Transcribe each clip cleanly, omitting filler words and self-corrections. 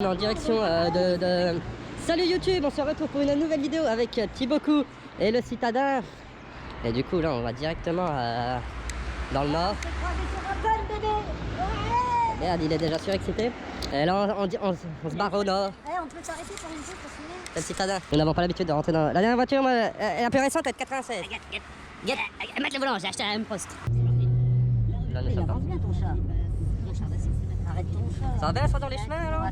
On est en direction Salut YouTube, on se retrouve pour une nouvelle vidéo avec Thibaut et le citadin. Et du coup là on va directement dans le nord. Merde, il est déjà surexcité. Et là on se barre au nord. On peut s'arrêter pour une chose pour filmer. C'est le citadin. Nous n'avons pas l'habitude de rentrer dans... La dernière voiture, la plus récente, elle est de 96. Mettre le volant, j'ai acheté à M Post. Là, nous Il sommes pas. avance bien ton chat. Ton chat, arrête ton chat. Ça va bien ça dans les chemins alors?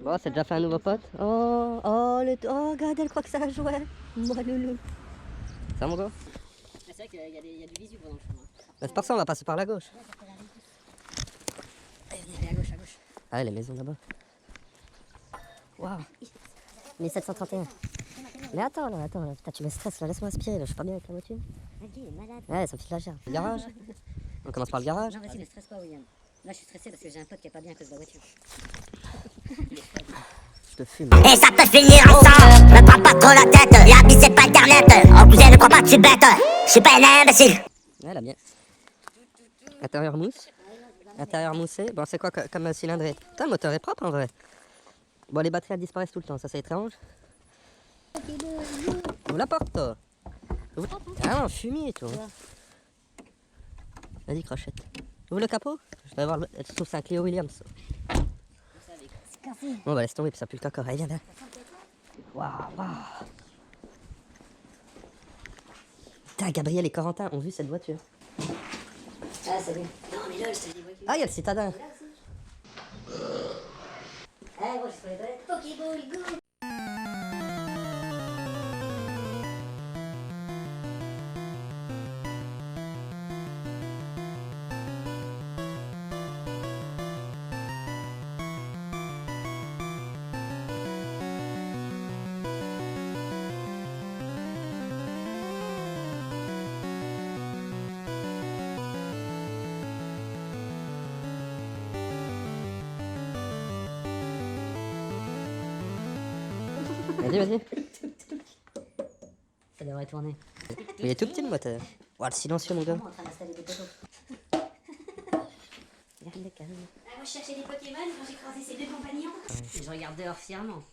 Bon, c'est déjà fait un nouveau pote. Oh, regarde, elle croit que ça a joué. Moi, loulou. Ça, mon gars? C'est vrai qu'il y a du visu dans le chemin. C'est pour ça on va passer par la gauche. Allez, à gauche, à gauche. Ah, les maisons là-bas. Waouh. 1731. Mais attends là, putain, tu me stresses là, laisse-moi aspirer là, je suis pas bien avec la voiture. Ok, il est malade. Ouais, ça me fait la chair. Le garage. On commence par le garage. Non, vas-y, ne stresse pas, William. Là, je suis stressé parce que j'ai un pote qui est pas bien à cause de la voiture. Je te fume. Et ça peut finir ensemble. Me prends pas trop la tête. La vie c'est pas internet. Oh cousin, ne crois pas que tu es bête. Je suis pas un imbécile. Ouais, là bien. Intérieur mousse. Intérieur moussé. Bon, c'est quoi comme cylindrée? Putain, le moteur est propre en vrai. Bon, les batteries elles disparaissent tout le temps, ça c'est étrange. Ouvre la porte, toi. Ah non, fumier et tout. Vas-y, crochette. Ouvre le capot. Je vais voir le... Je trouve que c'est un Clio Williams. Bon, bah laisse tomber, puis ça pue le caca. Allez, viens là. Waouh. Putain, Gabriel et Corentin ont vu cette voiture. Ah, salut. Non, mais lol, je te dis, Ah, il y a le citadin. Eh, moi, je suis sur les toilettes. Pokéball, go! Vas-y. Ça devrait tourner. Il est tout petit le moteur. Ouah, le silencieux, mon gars. On est en train d'installer des poteaux. Regarde les canons. Moi, je cherchais des Pokémon quand j'ai croisé ces deux compagnons. Et je regarde dehors fièrement.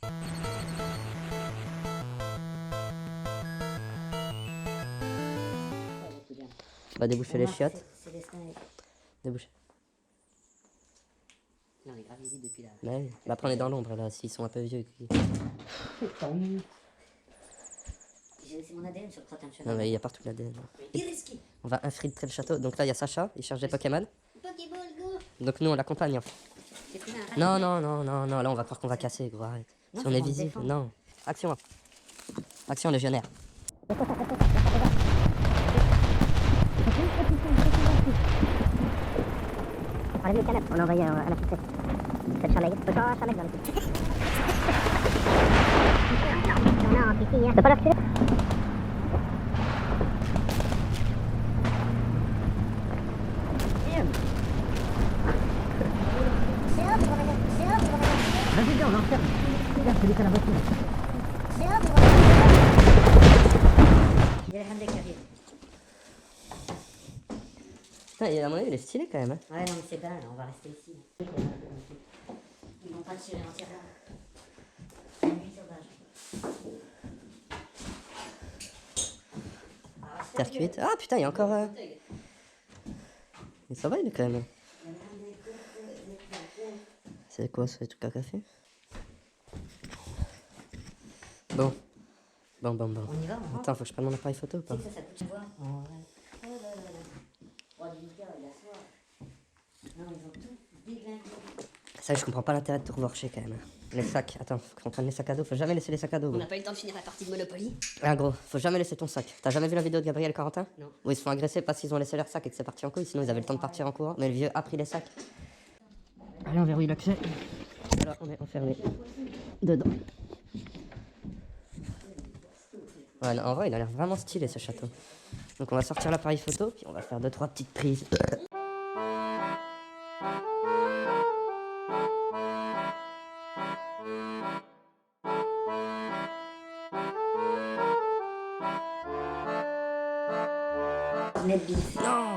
Bah, déboucher les chiottes. C'est des snipes. Déboucher. Non, on est grave visible depuis là. Ouais. Bah, après, on est dans l'ombre là, s'ils sont un peu vieux. J'ai laissé mon ADN sur le crottin de cheval. Non, mais il y a partout l'ADN. Iriski. On va infiltrer le château. Donc là, il y a Sacha, il cherche des Pokémon. Pokéball, go! Donc nous, on l'accompagne. J'ai trouvé un rat. Non, là, on va croire qu'on va casser, gros. Arrête. Non, Si on faut est qu'on se visible, défende. non. Action. Action, légionnaire. Allez, canette. On a envoyé à la poussette. C'est le Charmeg. Faut pas Charmeg dans le coup. Non, pipi, hein. Tu peux pas l'activer? Vas-y, viens, on l'enferme. Regarde, celui qui a la voiture. Il y a le Randek qui arrive. Putain, à mon avis, il est stylé quand même. Hein. Ouais, non, mais c'est dingue, on va rester ici. Ils vont pas tirer entièrement. C'est une nuit sauvage. Terre cuite. Ah putain, il y a encore. Mais ça va, il est quand même. C'est quoi ce truc à café? Bon. On y va, on rentre. Attends, faut que je prenne mon appareil photo ou pas? Ça coûte cher. Oh là là là. Oh, dis-moi, il a soif. Non, ils ont tout déglingué. Ça, je comprends pas l'intérêt de tout revorcher quand même. Les sacs, attends, faut qu'on prenne les sacs à dos. Faut jamais laisser les sacs à dos. On gros. n'a pas eu le temps de finir la partie de Monopoly. Ah gros, faut jamais laisser ton sac. T'as jamais vu la vidéo de Gabriel et Corentin? Non. Où ils se font agresser parce qu'ils ont laissé leur sac et que c'est parti en couille, sinon ils avaient le temps de partir en courant. Mais le vieux a pris les sacs. Allez, on verrouille l'accès. Voilà, on est enfermé dedans. Ouais, non, en vrai, il a l'air vraiment stylé ce château. Donc on va sortir l'appareil photo, puis on va faire 2-3 petites prises. cornet de bif. Non.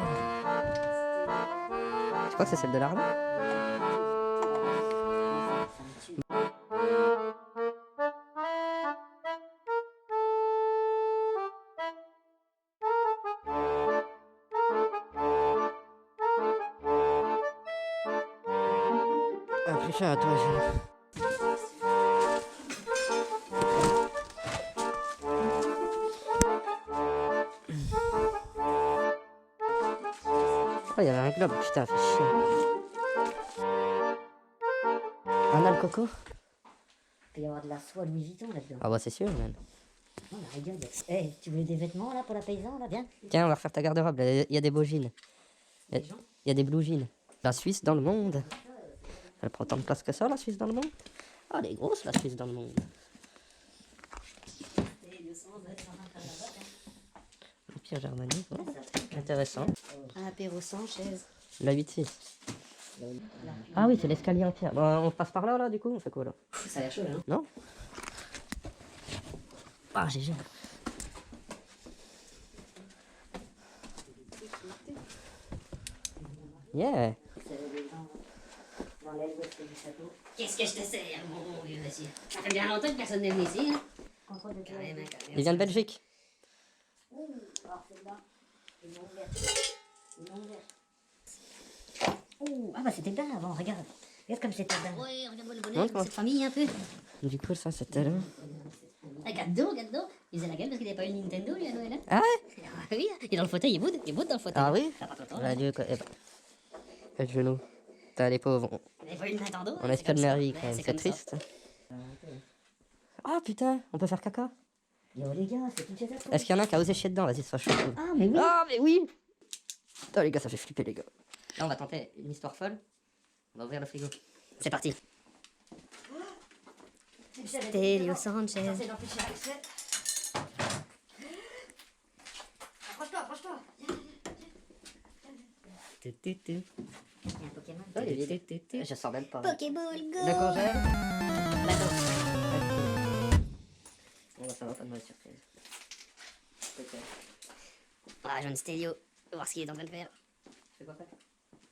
Je crois que c'est celle de l'armée. Ça me tue. Ah, plus cher à toi, Oh, il y avait un globe, putain, fait chier. Un al coco? Il peut y avoir de la soie Louis Vuitton là-dedans. Ah bah c'est sûr, man. Oh la rigole. Eh, tu voulais des vêtements là pour la paysan là, bien? Tiens, on va refaire ta garde-robe, là, il y a des beaux jeans. Il Des gens? y a des blue jeans. La Suisse dans le monde. Elle prend tant de place que ça, la Suisse dans le monde? Ah, elle est grosse, la Suisse dans le monde. Le Pierre Germanique, ouais. Intéressant. Un apéro sans chaise. La 8-6. Ah oui, c'est l'escalier en pierre. Bon, on passe par là, là, du coup, on fait quoi, là? Ça a l'air chaud là, non? Non? Ah, j'ai jamais. Yeah! Dans l'aile ouest du château. Qu'est-ce que je te sers, mon vieux monsieur? Ça fait bien longtemps que personne n'est venu ici, hein? Contrôle de Carrément, carrément. carrément. Il vient de Belgique. Alors celle-là, une longue verte. Une longue verte. Oh, ah bah c'était bien avant, regarde. Regarde comme c'était bien. Oui, regarde-moi le Montre, bonheur de moi. cette famille, un peu. Du coup, ça, c'était là. Regarde donc, regarde donc. Il faisait la gueule parce qu'il n'avait pas eu une Nintendo, lui, à Noël, hein? Ah ouais? Ah oui, il est dans le fauteuil, il boude dans le fauteuil. Ah oui? Ça va pas longtemps, Ah, là. Dieu, quoi. Eh ben. Et le genou. T'as les pauvres. Il n'avait pas eu une Nintendo. On hein, est c'est que de comme ça. merveille, Ouais, quand même. c'est C'est comme ça. triste. Ah putain, on peut faire caca. Yo les gars, c'est une chaise à toi. Est-ce qu'il y en a un qui a osé chier dedans? Vas-y, sois chaud. Ah mais oui. Ah, mais oui! Putain, les gars, ça fait flipper, les gars. Là, on va tenter une histoire folle. On va ouvrir le frigo. C'est parti. Stelio Sanchez. d'empêcher l'accès. Approche-toi, approche-toi. Tu, tu, tu. Il y a un Pokémon. Ah, il est vide. Tu, tu, tu. Je sors même pas. Pokéball Go. Le congèle. Bateau. Bon, bah, ça va, pas de mauvaise surprise. Ok. Ah, jeune Stelio. On va voir ce qu'il est en train de faire. C'est quoi faire?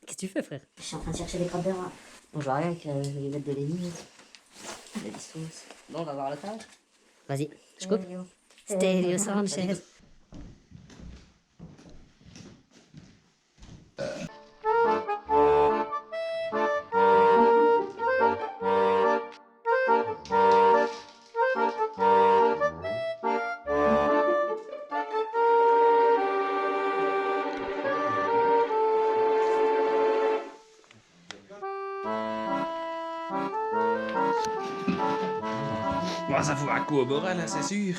Qu'est-ce que tu fais, frère? Je suis en train de chercher les crottes de rat. Bon, je vois rien que les mettre de l'énigme. Des sauces. Bon, on va voir le tas. Vas-y, je coupe. Stelio Sanchez. Bon, ça fout un coup au moral, là, c'est sûr.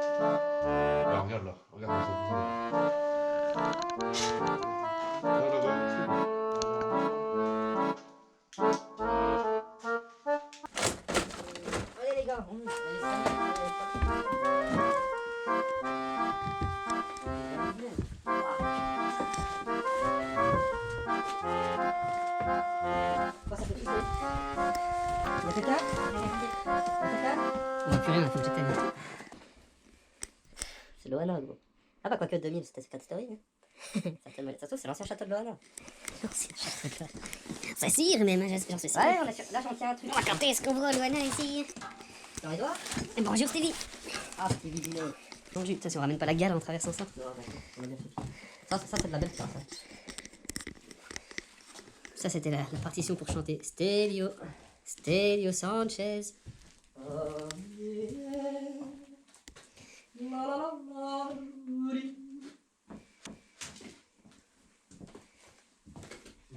Ah, regarde là, regarde ça. Là, là, Allez, les gars, on Il y a quelqu'un? On voit plus rien, faut que j'éteigne. C'est Loana, gros. Ah bah quoique 2000, c'était Secret Story. Hein. Certainement. Ça se trouve, c'est l'ancien château de Loana. C'est sûr, même, j'en suis sûr. Ouais, on est sur... là j'en tiens un truc. Bon, quand est-ce qu'on voit Loana ici? Dans les doigts? Et bonjour Stevie. Ah, c'était vidéo. Bonjour, putain, si on ramène pas la gale en traversant ça. Non, d'accord, on a bien fait. Ça c'est de la belle place. Hein. Ça, c'était la partition pour chanter Stelio. Stelio Sanchez.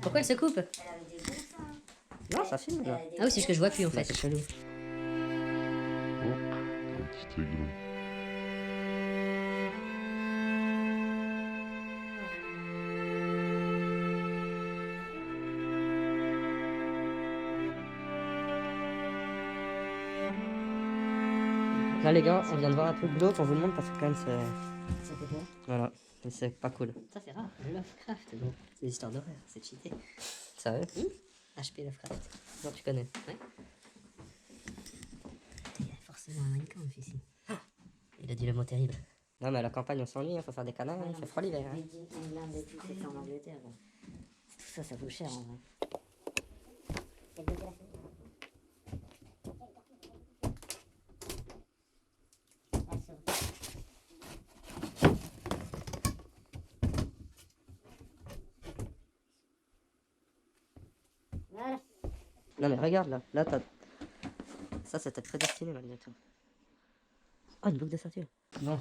Pourquoi elle se coupe? Non, ça filme là. Ah oui, c'est ce que je vois plus en Bah, fait. c'est chelou. Petit aiglon. Là les gars, on vient de voir un truc glauque, on vous le montre parce que quand même c'est... Ça fait quoi? Voilà, mais c'est pas cool. Ça c'est rare. Lovecraft, bon. C'est des histoires d'horreur, c'est cheaté. Sérieux? HP Lovecraft. Non, tu connais. Il y a forcément un Minecraft ici. Il a dit le mot terrible. Non, mais à la campagne, on s'ennuie, faut faire des canards, il fait froid l'hiver. Hein. Made in England et tout, c'est fait en Angleterre. Bon. Tout ça, ça vaut cher en vrai. Voilà. Non, mais regarde là, là t'as. Ça, c'était prédestiné malgré tout. Oh, une boucle de ceinture. Non.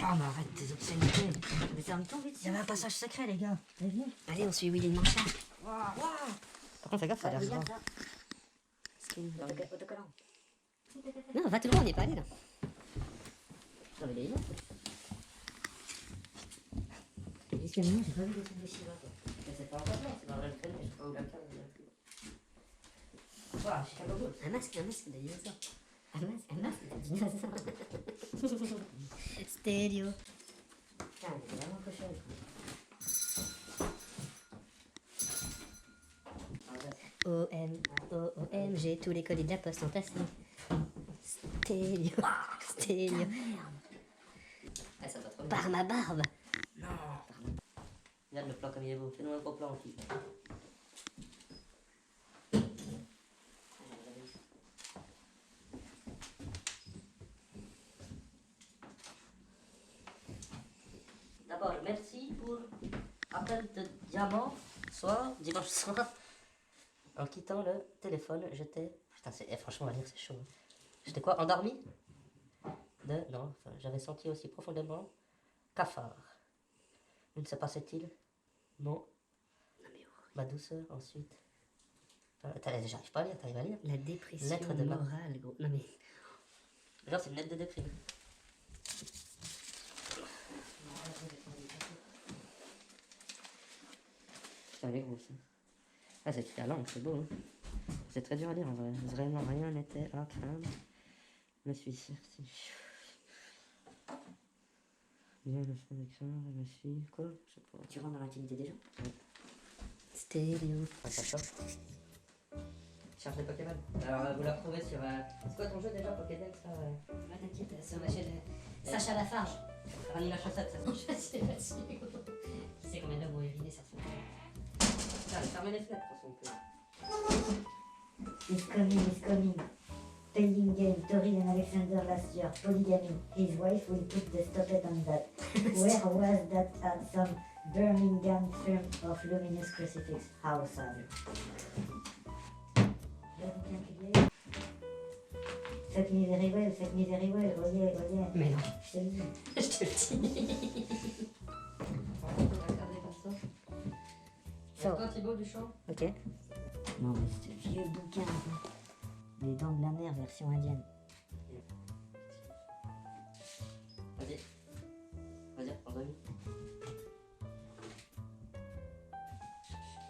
Ah, mais arrête tes obscénités. Mais ferme-toi vite. Il y avait un passage secret, les gars. Allez, Allez, on suit Willy le Manchard. Par contre, fais gaffe, ça a l'air Regarde grand. ça. Autocollant. Non, va tout loin, on n'est pas allé là. Non, mais il est immense. Jusqu'à maintenant, j'ai pas vu des trucs de chinois. Mais c'est pas encore là, c'est dans le traîner, je sais pas où la carte. Voilà, Chicago Bulls. Un masque de dinosaure. Un masque de dinosaure. Stéréo. Putain, il est vraiment cochon. OMG, tous les colis de la poste sont tassés. Stéréo. Stéréo. Ah, ça va trop bien. Par ma barbe. Regarde le plan comme il est beau, fais-nous un gros plan aussi. D'abord, merci pour appel de diamant soir, dimanche soir. En quittant le téléphone, j'étais. Putain, franchement, à lire, c'est chaud. J'étais quoi, endormi? Non, enfin, j'avais senti aussi profondément cafard. Il ne se passait-il ma douceur ensuite. J'arrive pas à lire, t'arrives à lire? La dépression Lettre de morale, gros. Non mais. Genre, c'est une lettre de déprime. Putain, elle est grosse. Ah, c'est écrit à langue, c'est beau. Hein. C'est très dur à lire en vrai. Vraiment, rien n'était à craindre. Me suis sorti. Bien le fond d'écran, je me suis. Quoi? Je sais pas. Tu rentres dans l'intimité des gens. Stéréo. Ah, ça choque. Cherche les Pokémon. Alors, vous la retrouvez sur. C'est quoi ton jeu déjà, Pokédex là Ah, t'inquiète, sur ma chaîne. Sacha Lafarge. Rani la chaussette, ça se Je sais pas si. Tu sais combien d'hommes ont uriné sur son. Putain, fermez les fenêtres pour son peu. It's coming. Pending game, Tori and Alexander last year, polygamy. His wife will put the stop it on that. Where was that at some Birmingham firm of luminous crucifix? How sad. Faites misérie well, voyez. Mais non. Je te le dis. Je te le dis. Regardez comme ça. C'est toi, Thibaut, du champ? Ok. Non, mais c'est un vieux bouquin. Les dents de la mer, version indienne. Vas-y, reprends-le.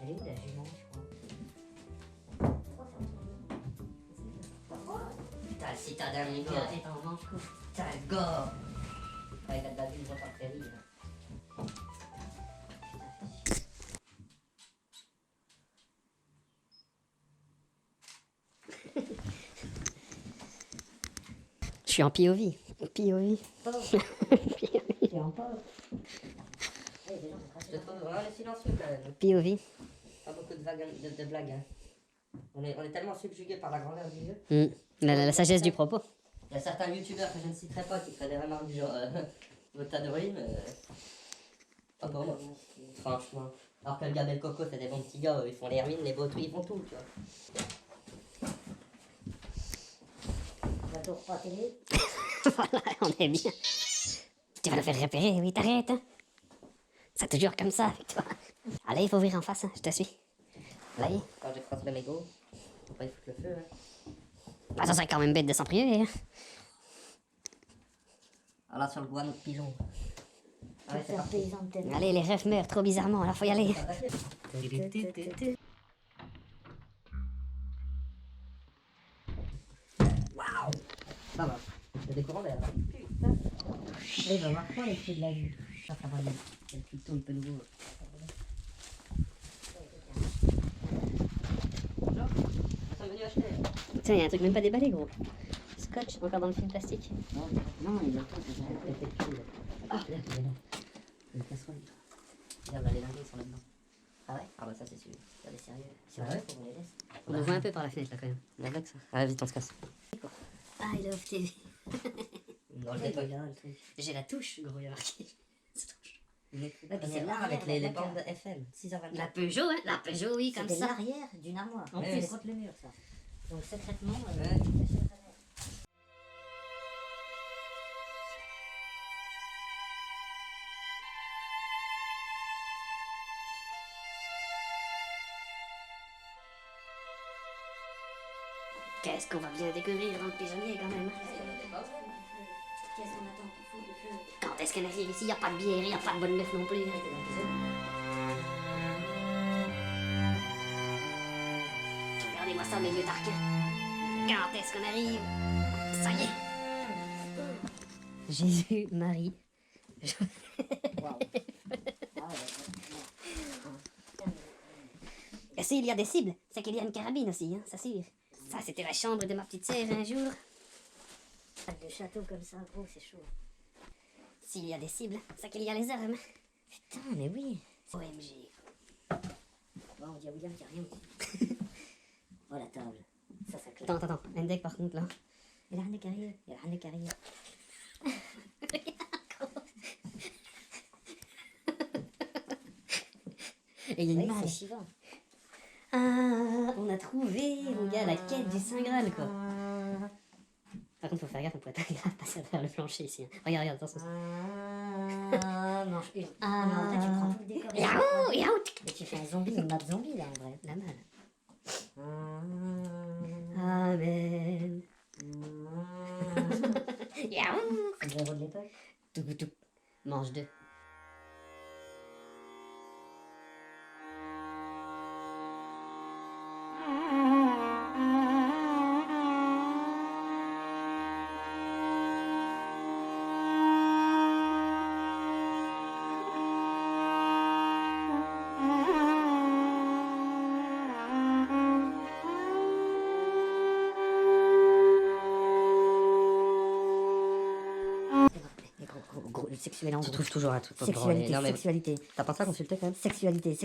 Elle est où la jument, je crois? Putain, le citadin, mon Bien, gars. et t'en manges quoi. Putain, le gars. Ah, il a de la vie, il va par prairie, là. Je suis en POV. POV. Tu es en pause. Je te trouve vraiment silencieux quand même. POV. Pas beaucoup de, de blagues. Hein. On est tellement subjugué par la grandeur du jeu. La sagesse du propos. Il y a certains youtubeurs que je ne citerai pas qui feraient des remarques du genre votre de rime. Pas pour moi. Franchement. Alors que le gars Bel Coco, c'est des bons petits gars, ils font les hermines, les beaux ils font tout, tu vois. Bateau 3 télé. Voilà, on est bien. Tu vas le faire repérer, oui, t'arrêtes. Hein. C'est toujours comme ça avec toi. Allez, il faut ouvrir en face, hein, je te suis. Allez. Quand j'ai croisé le mégot, faut pas y foutre le feu. Hein. Bah, ça serait quand même bête de s'en priver. Hein. Alors là, sur le guano de pigeon. Allez, c'est Faire parti. paysan de tête. Allez, les rêves meurent trop bizarrement, là, faut y aller. Ça va. Il y a des courants d'air. Il va voir quoi les prix de la vie. Ça va bien. Il y a le tuto un peu nouveau. Bonjour. Nous sommes venus acheter. Tiens, y a un truc même pas déballé, gros. scotch encore dans le film plastique. Non, il a tout. Ah, là, il est là. Une casserole. Regarde, là, les lingots sont là-dedans. Ah ouais? Ah bah ça, c'est sûr. Ça, c'est sérieux. C'est vrai, faut qu'on les laisse. On le voit un peu par la fenêtre là quand même. La blague, ça. Ah, vite, on se casse. I love TV. Dans le détail, le truc. J'ai la touche, gros, il y a marqué. Ouais, puis c'est là avec les bandes FM. 6h24. La Peugeot, hein? La Peugeot, oui, comme C'était ça. l'arrière d'une armoire. En C'est plus. contre le mur, ça. Donc secrètement, Ouais. Qu'est-ce qu'on va bien découvrir dans le pigeonnier quand même. qu'est-ce qu'on attend pour foutre le feu? Quand est-ce qu'elle arrive ici? Il n'y a pas de bière, il n'y a pas de bonne meuf non plus. Regardez-moi ça, mes vieux tarquins. Quand est-ce qu'on arrive? Ça y est. Jésus, Marie. Et s'il y a des cibles, c'est qu'il y a une carabine aussi, hein, ça sûr. Ça, c'était la chambre de ma petite sœur un jour. De château comme ça, gros, c'est chaud. S'il y a des cibles, c'est qu'il y a les armes. Putain, mais oui. OMG. Bon, on dit à William qu'il n'y a rien aussi. Oh, la table. Ça claque. Attends. Un deck par contre là. Il y a rien de carrière. Il y a rien de carrière. Et il y a une Oui, malle. c'est Shiva. Ah, on a trouvé, mon gars, la quête du Saint Graal quoi. Par contre, faut faire gaffe, on pourrait pas passer à travers le plancher ici. Hein. Regarde, attention. Mange une. Ah, mais en vrai, tu prends tout le décor. Yaou, yaou. Mais tu fais un zombie, une map zombie là en vrai. La malle. Amen. Yaou. C'est le héros de l'époque. Tout. Mange deux. Gros, sexuel en Tu gros. touches toujours à tout. Sexualité, Non, mais sexualité. t'as pensé à consulter quand même? Sexualité.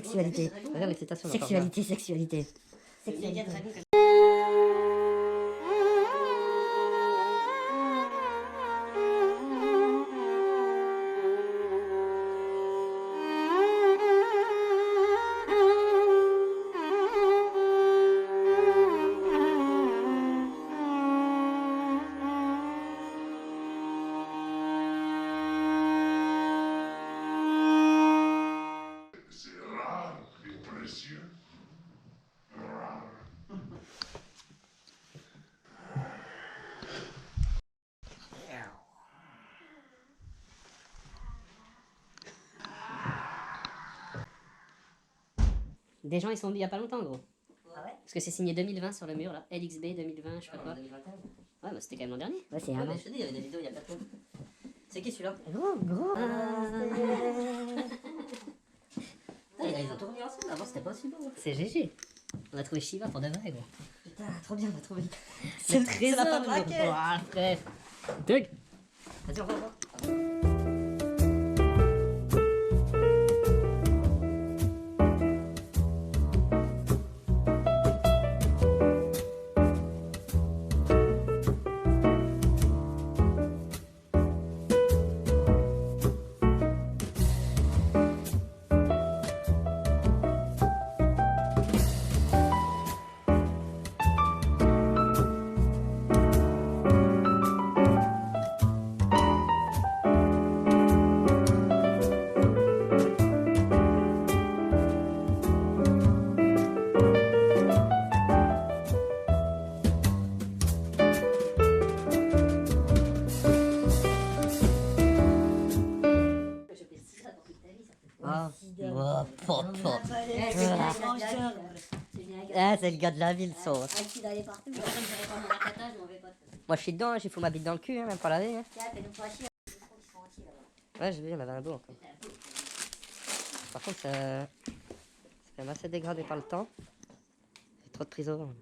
Regarde l'excitation. Sexualité. C'est rare et précieux. Rare. Des gens ils sont dit il y a pas longtemps gros. Ah ouais? Parce que c'est signé 2020 sur le mur là. LXB 2020, je sais pas quoi. Ouais, bah c'était quand même l'an dernier. Ouais, c'est Ouais, un mais an. je te dis, il y avait des vidéos il y a pas de temps. C'est qui celui-là? Gros. Ils ont tourné ensemble, avant c'était pas aussi beau. C'est GG. On a trouvé Shiva pour de vrai gros. Putain, trop bien, on a trouvé. C'est le trésor. pas gros. braqué. Ouah, frère. Doug. Vas-y, on va voir. Ah, ah, c'est le gars de la ville, ça. Actu d'aller partout. Moi, je suis dedans, j'ai foutu ma bite dans le cul, hein, même pas laver. Hein. Tiens, fais-nous pas chier. Je trouve qu'ils sont entiers là-bas. Ouais, j'ai vu, il y en avait un beau encore. Par contre, c'est quand même assez dégradé par le temps. Il y a trop de prise au vent.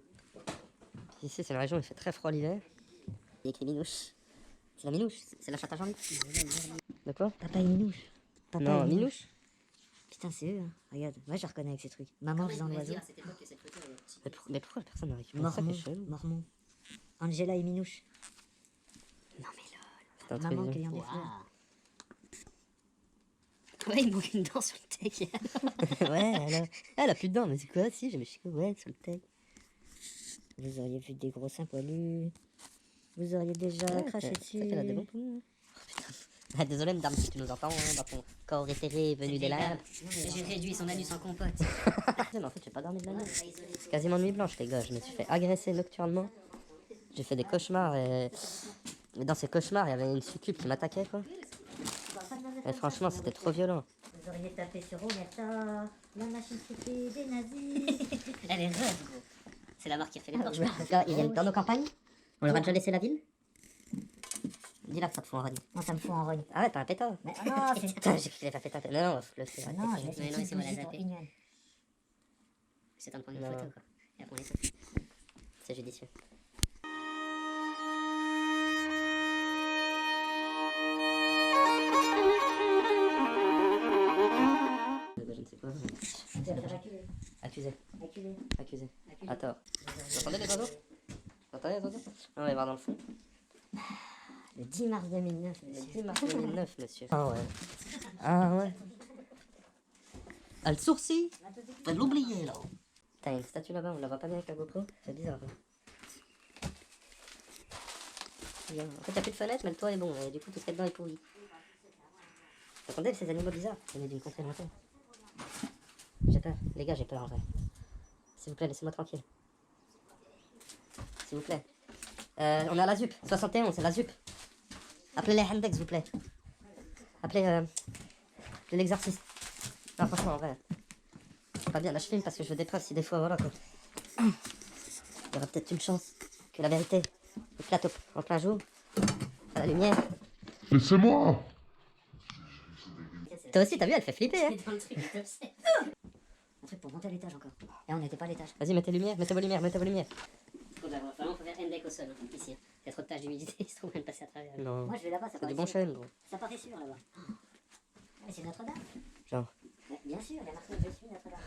Puis ici, c'est la région où il fait très froid l'hiver. Il y a écrit Minouche. C'est la Minouche, c'est la chatte à Jean-Luc. De quoi? Papa et Minouche. Papa Non, et Minouche. Putain, c'est eux, hein. Regarde, moi je reconnais avec ces trucs. Maman faisant l'oiseau. Mais pourquoi personne n'a récupéré ça? Mormon. C'est chelou. Mormon. Angela et Minouche. Non mais lol. C'est un truc Maman de- cueillant des fleurs. Ouais, il manque une dent sur le tech. Ouais, Elle a plus de dents, mais c'est quoi? Si, j'ai mes chicots, ouais, sur le tech. vous auriez vu des gros seins poilus. Vous auriez déjà craché dessus. Elle a des bons poumons. Oh putain. Ah, désolé, madame, si tu nous entends, hein, dans ton corps éthéré venu des laves. J'ai réduit son anus en compote. Mais en fait, j'ai pas dormi de la nuit. C'est quasiment nuit blanche, les gars. Je me suis fait agresser nocturnement. J'ai fait des cauchemars et dans ces cauchemars, il y avait une succube qui m'attaquait, quoi. Et franchement, c'était trop violent. Vous auriez tapé sur Omerta, la machine c'était des nazis. Elle est rose, gros. C'est la marque qui a fait les portes. Ils viennent dans nos campagnes. On leur a déjà laissé la ville. Dis-là que ça te fout en rogne. Moi ça me fout en rogne. Ah ouais, t'as un pétard. Mais non, c'est Putain, j'ai cru qu'il avait pas fait taper. Non, non, le fait. Ah non, je laisse Mais une non, petite c'est moi, la bougie pour zapper. Ignan. C'est temps de prendre une Non. photo, quoi. Et après, on les saute. C'est judicieux. Je ne sais pas. Accusé. Acculé. Accusé. Attends. Vous entendez les oiseaux? Vous entendez les oiseaux? On va y voir dans le fond. Le 10 mars 2009, Le monsieur. 10 mars 2009, monsieur. Ah ouais. Ah ouais. Ah, le sourcil? Faut l'oublier, là. T'as une statue là-bas, on la voit pas bien avec la GoPro? C'est bizarre. Hein. Bien. En fait, y'a plus de fenêtre, mais le toit est bon, et du coup, tout ce qu'il y a dedans est pourri. Attendez, ces animaux bizarres, venus d'une contrée lointaine. J'ai peur. Les gars, j'ai peur en vrai. S'il vous plaît, laissez-moi tranquille. S'il vous plaît. On est à la ZUP. 71, c'est la ZUP. Appelez les Handex, s'il vous plaît. Appelez l'exorciste. Non, franchement, en vrai. C'est pas bien. Là, je filme parce que je veux des preuves si des fois, voilà quoi. Il y aura peut-être une chance que la vérité éclate en plein jour. À la lumière. Laissez-moi! Toi aussi, t'as vu, elle fait flipper, hein. Dans le truc, il te sait. Un truc pour monter à l'étage encore. Et on n'était pas à l'étage. Vas-y, mettez lumière, mettez vos lumières, mettez vos lumières. Vraiment, faut faire Endek au sol, hein, ici. Il y a trop de taches d'humidité, il se trouve même passer à travers. Non. Moi je vais là-bas, ça C'est paraît du bon sûr. chêne, gros. Ça paraît sûr là-bas. Mais c'est Notre-Dame. Genre. Mais bien sûr, il y a marqué je suis Notre-Dame.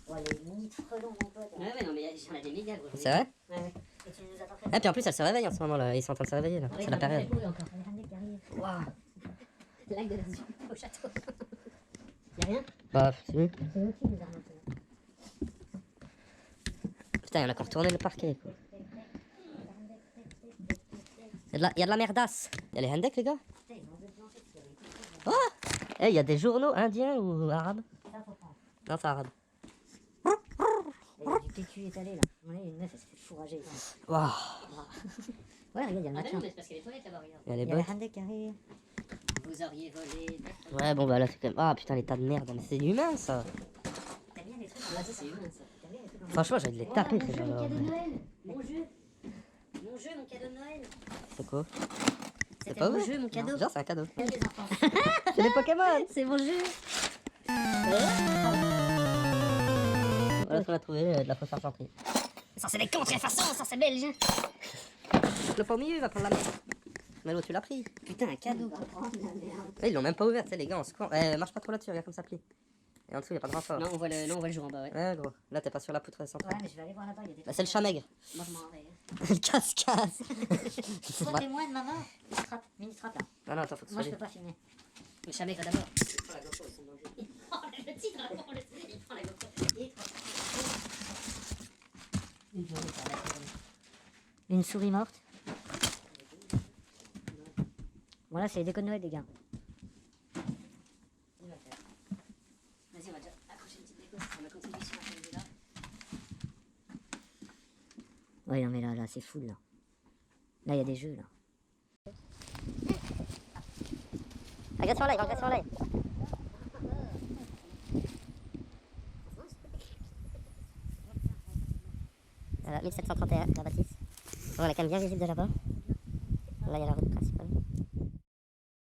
Oh les nids de frelons, mon pote. Ouais, ouais, non, mais j'en ai des méga, gros. C'est vrai? Ouais, ouais. Et tu nous attends très Et puis en plus, elle se réveille en ce moment là. Ils sont en train de se réveiller là. C'est la période. qui arrive. Waouh. Lac de la Zue au château. Y'a rien? Bah, si. C'est eux qui nous a remonté. Putain, il y en a qui ont retourné le parquet quoi. Il y a de la merdasse. Il y a les Hendek, les gars. Oh! Eh, il y a des journaux indiens ou arabes? Ça faut prendre. Non, c'est arabe. Il y a du PQ étalé là. On est une meuf, elle s'est fait fourrager ici. Waouh! Ouais, regarde, il y a le Ah, mais matelas. non, mais c'est parce qu'il y a les toilettes là-bas, regarde. Il y a les Il y a les bottes. Handek qui arrivent. Vous auriez volé. Ouais, bon, bah là, c'est quand même. Ah putain, les tas de merde. Mais c'est humain ça. T'aimes bien les trucs Ah, ça, c'est humain, ça. T'aimes bien les trucs en Franchement, j'ai de les taper ces Mon gens-là. cadeau de Noël. Mon jeu. Mon jeu, mon cadeau de Noël. C'est quoi? C'était pas mon vrai? jeu, mon cadeau. Genre, c'est un cadeau. les enfants. C'est des Pokémon! C'est mon jeu. Voilà ce qu'on a trouvé de la fausse argenterie. Ça, c'est des contrefaçons, ça, c'est belge. Le pommier, il va prendre la merde. Mais l'autre, tu l'as pris. Putain, un cadeau. Ils l'ont même pas ouvert, tu sais, les gars, on se court. Marche pas trop là-dessus, regarde comme ça plie. Et en dessous, il a pas de renfort. Non, on voit le jour en bas, ouais. Ouais, gros. Là, t'es pas sur la poutre centrale. Ouais, mais je vais aller voir là-bas, il y a des Bah, c'est le chat maigre. Moi, je m'en vais. Le casse-casse. C'est Toi, pas- témoin de maman. Mini-strap là. Non, non, attends, faut que ce Moi, soit je lui. peux pas filmer. Le chat maigre d'abord. Il prend la GoPro, ils sont dans le jeu. Il prend le titre, il prend la GoPro. Il prend. Une souris morte. Voilà, c'est les décos de Noël, les gars. Vas-y, on va déjà accrocher une petite déco, on va continuer sur la télé là. Ouais, non, mais là, c'est full là. Là, il y a des jeux là. Agression en live, agression en live. Voilà, 1731, la bâtisse. On a la cam bien visible de là-bas. Là, il y a la route.